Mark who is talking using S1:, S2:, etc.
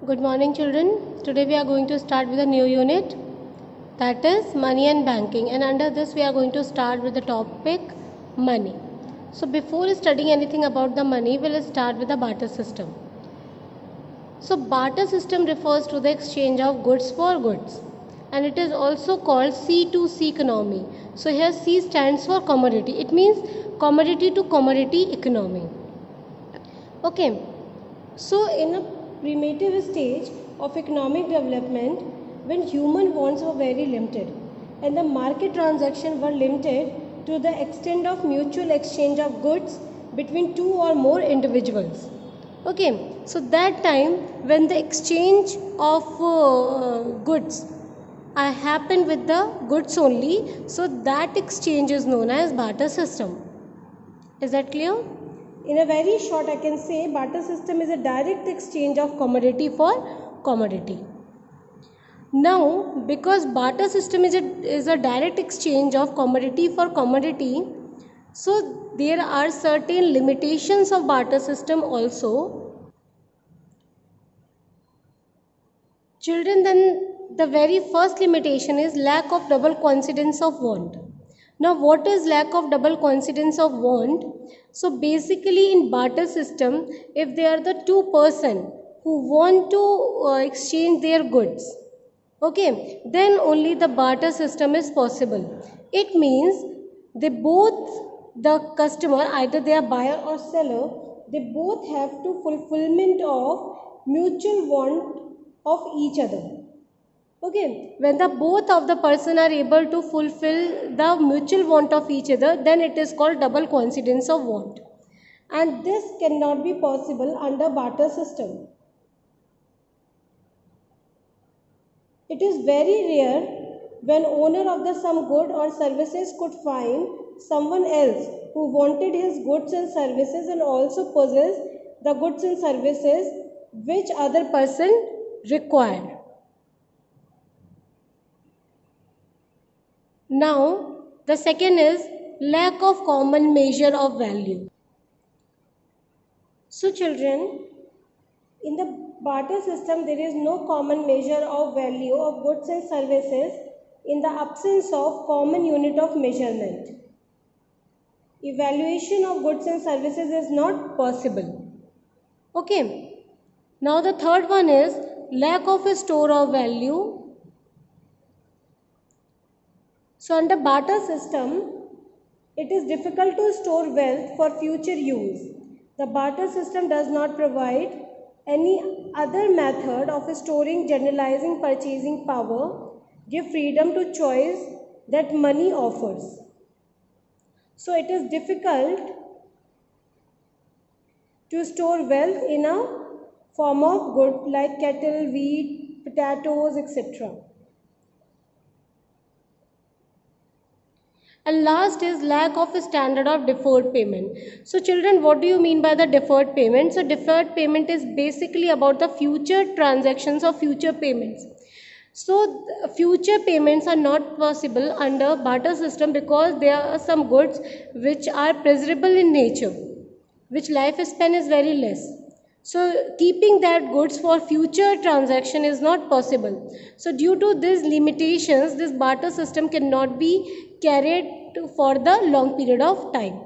S1: Good morning, children. Today we are going to start with a new unit, that is money and banking, and under this we are going to start with the topic money. So before studying anything about the money, we'll start with the barter system. So barter system refers to the exchange of goods for goods, and it is also called C2C economy. So here C stands for commodity. It means commodity to commodity economy. Okay. So in a primitive stage of economic development, when human wants were very limited and the market transactions were limited to the extent of mutual exchange of goods between two or more individuals. Okay, so that time when the exchange of goods happened with the goods only, so that exchange is known as barter system. Is that clear? In a very short, I can say barter system is a direct exchange of commodity for commodity. Now, because barter system is a direct exchange of commodity for commodity, so there are certain limitations of barter system also. Children, then the very first limitation is lack of double coincidence of want. Now, what is lack of double coincidence of want? So basically in barter system, if they are the two person who want to exchange their goods, okay, then only the barter system is possible. It means they both, the customer, either they are buyer or seller, they both have to fulfillment of mutual want of each other. Okay, when the both of the person are able to fulfill the mutual want of each other, then it is called double coincidence of want. And this cannot be possible under barter system. It is very rare when owner of the some good or services could find someone else who wanted his goods and services and also possess the goods and services which other person required. Now, the second is lack of common measure of value. So, children, in the barter system, there is no common measure of value of goods and services in the absence of common unit of measurement. Evaluation of goods and services is not possible. Okay. Now, the third one is lack of a store of value. So under barter system, it is difficult to store wealth for future use. The barter system does not provide any other method of storing, generalizing purchasing power, give freedom to choice that money offers. So it is difficult to store wealth in a form of good like cattle, wheat, potatoes, etc. And last is lack of a standard of deferred payment. So children, what do you mean by the deferred payment? So deferred payment is basically about the future transactions or future payments. So future payments are not possible under barter system because there are some goods which are preservable in nature, which lifespan is very less. So keeping that goods for future transaction is not possible. So due to these limitations, this barter system cannot be carried for the long period of time.